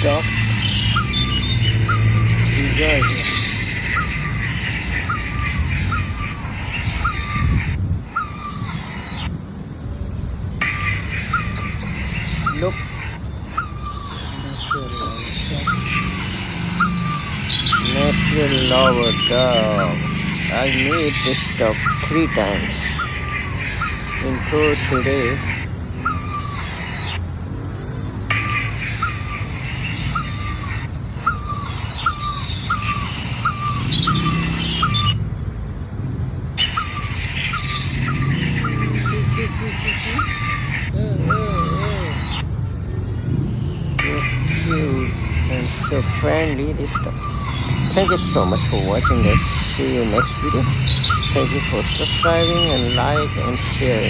dog. Enjoy here. Look. Natural lover dogs. I made this dog 3 times. Include today. So cute and so friendly this dog. Thank you so much for watching guys. See you next video. Thank you for subscribing and like and sharing.